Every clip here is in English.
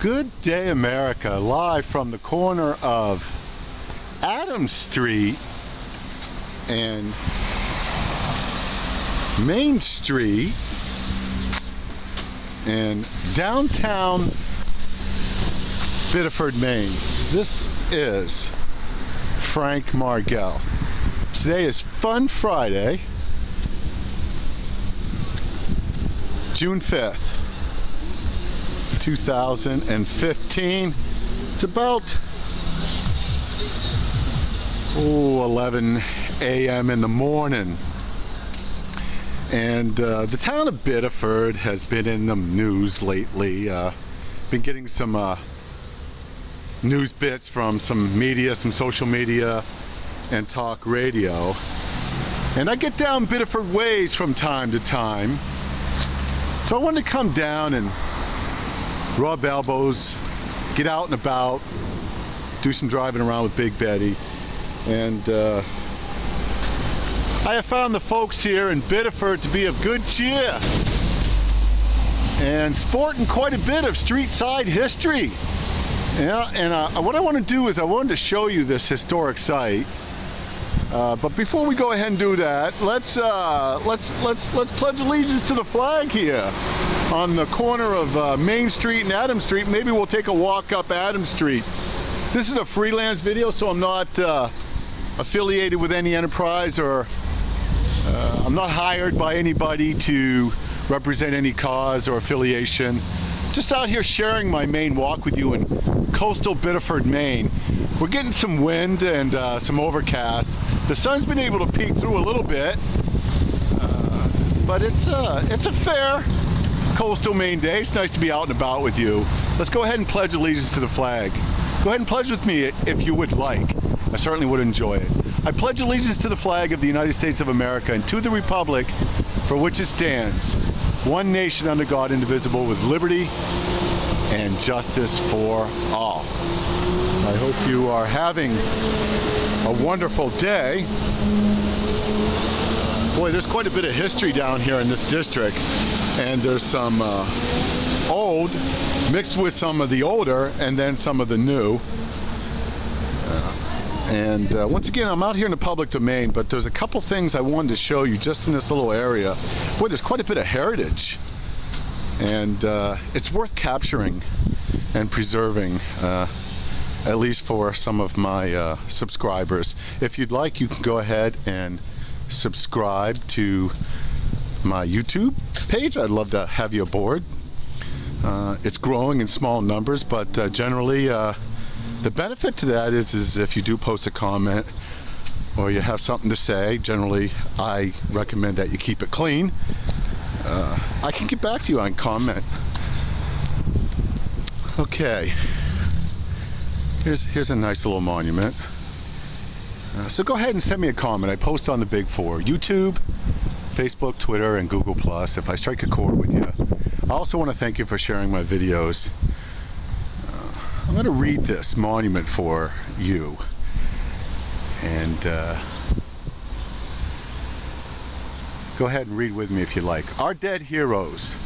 Good day, America, live from the corner of Adams Street and Main Street in downtown Biddeford, Maine. This is Frank Margel. Today is Fun Friday, June 5th. 2015. It's about 11 a.m. in the morning, and the town of Biddeford has been in the news lately. Been getting some news bits from some media, some social media and talk radio, and I get down Biddeford ways from time to time, so I wanted to come down and rub elbows, get out and about, do some driving around with Big Betty. And I have found the folks here in Biddeford to be of good cheer and sporting quite a bit of street side history. Yeah, and what I want to do is I wanted to show you this historic site. But before we go ahead and do that, let's pledge allegiance to the flag here on the corner of Main Street and Adams Street. Maybe we'll take a walk up Adams Street. This is a freelance video, so I'm not affiliated with any enterprise, or I'm not hired by anybody to represent any cause or affiliation. Just out here sharing my Maine walk with you in coastal Biddeford, Maine. We're getting some wind and some overcast. The sun's been able to peek through a little bit, but it's a fair coastal Maine day. It's nice to be out and about with you. Let's go ahead and pledge allegiance to the flag. Go ahead and pledge with me if you would like. I certainly would enjoy it. I pledge allegiance to the flag of the United States of America and to the republic for which it stands, one nation under God, indivisible, with liberty and justice for all. I hope you are having a wonderful day. Boy, there's quite a bit of history down here in this district, and there's some old mixed with some of the older and then some of the new. Once again, I'm out here in the public domain, but there's a couple things I wanted to show you just in this little area. Boy, there's quite a bit of heritage, and it's worth capturing and preserving, at least for some of my subscribers. If you'd like, you can go ahead and subscribe to my YouTube page. I'd love to have you aboard. It's growing in small numbers, but generally the benefit to that is if you do post a comment or you have something to say, generally I recommend that you keep it clean. I can get back to you on comment. Okay, here's a nice little monument. So go ahead and send me a comment. I post on the big four: YouTube, Facebook, Twitter, and Google+. If I strike a chord with you. I also want to thank you for sharing my videos. I'm going to read this monument for you, and go ahead and read with me if you like. Our dead heroes,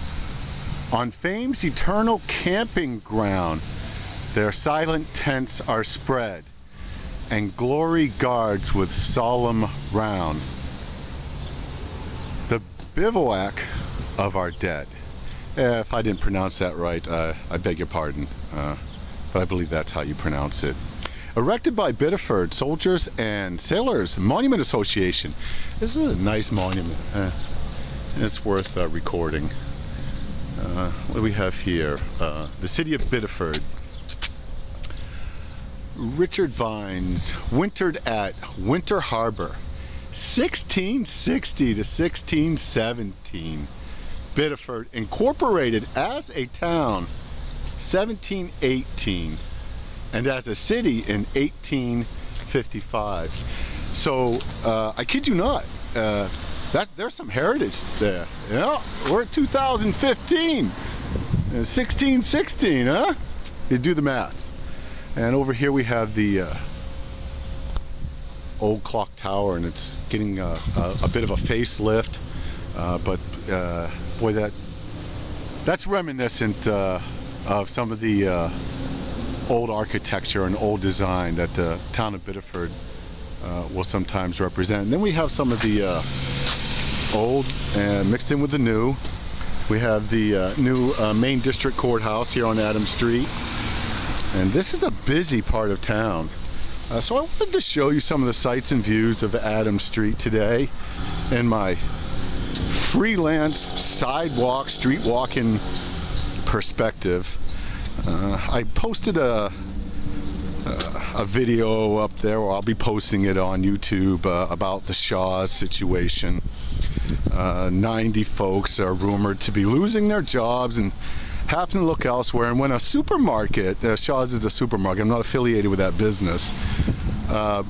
on fame's eternal camping ground, their silent tents are spread, and glory guards with solemn round. The bivouac of our dead. If I didn't pronounce that right, I beg your pardon, but I believe that's how you pronounce it. Erected by Biddeford Soldiers and Sailors Monument Association. This is a nice monument, and it's worth recording. What do we have here? The city of Biddeford. Richard Vines wintered at Winter Harbor, 1660 to 1617. Biddeford incorporated as a town 1718 and as a city in 1855. So I kid you not, there's some heritage there. Yeah, we're at 2015, 1616, huh? You do the math. And over here we have the old clock tower, and it's getting a bit of a facelift, but boy, that's reminiscent of some of the old architecture and old design that the town of Biddeford will sometimes represent. And then we have some of the old and mixed in with the new. We have the new Maine District Courthouse here on Adams Street. And this is a busy part of town. So I wanted to show you some of the sights and views of Adams Street today in my freelance sidewalk, street walking perspective. I posted a video up there, or I'll be posting it on YouTube, about the Shaw's situation. 90 folks are rumored to be losing their jobs and having to look elsewhere. And when a supermarket, Shaw's is a supermarket, I'm not affiliated with that business, but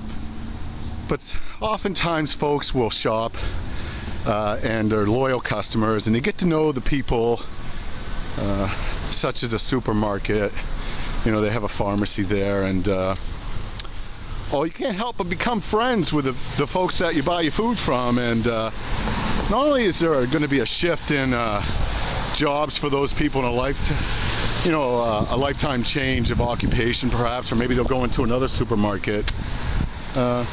oftentimes folks will shop and they're loyal customers, and they get to know the people, such as a supermarket. You know, they have a pharmacy there, and you can't help but become friends with the folks that you buy your food from. And not only is there going to be a shift in jobs for those people in a lifetime change of occupation, perhaps, or maybe they'll go into another supermarket. But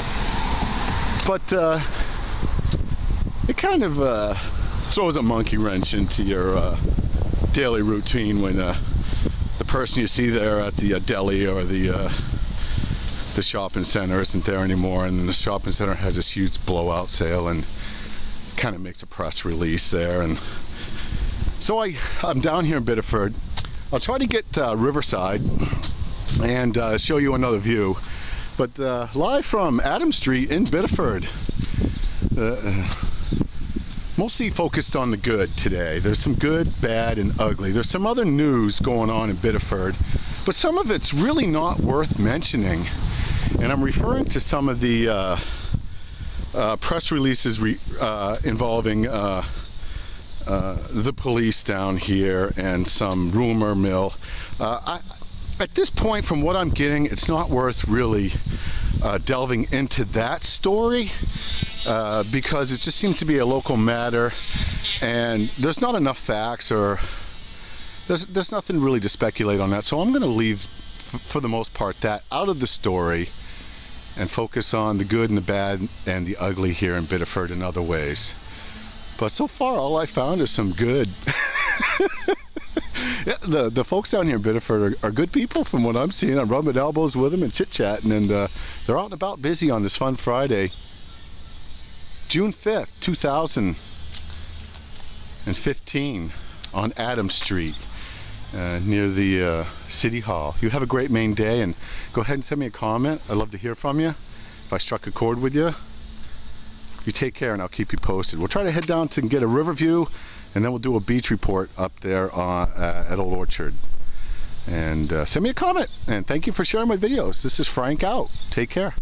it kind of throws a monkey wrench into your daily routine when the person you see there at the deli or the shopping center isn't there anymore, and the shopping center has this huge blowout sale and kind of makes a press release there. And so I'm down here in Biddeford. I'll try to get Riverside and show you another view, but live from Adams Street in Biddeford. Mostly focused on the good today. There's some good, bad, and ugly. There's some other news going on in Biddeford, but some of it's really not worth mentioning. And I'm referring to some of the press releases involving the police down here and some rumor mill. At this point, from what I'm getting, it's not worth really delving into that story, because it just seems to be a local matter, and there's not enough facts, or there's nothing really to speculate on that. So I'm going to leave, for the most part, that out of the story and focus on the good and the bad and the ugly here in Biddeford in other ways. But so far, all I found is some good. Yeah, the folks down here in Biddeford are good people from what I'm seeing. I'm rubbing elbows with them and chit-chatting, and they're out and about busy on this fun Friday, June 5th, 2015, on Adams Street, near the City Hall. You have a great Maine day, and go ahead and send me a comment. I'd love to hear from you. If I struck a chord with you, you take care, and I'll keep you posted. We'll try to head down to get a river view, and then we'll do a beach report up there at Old Orchard. And send me a comment, and thank you for sharing my videos. This is Frank out. Take care.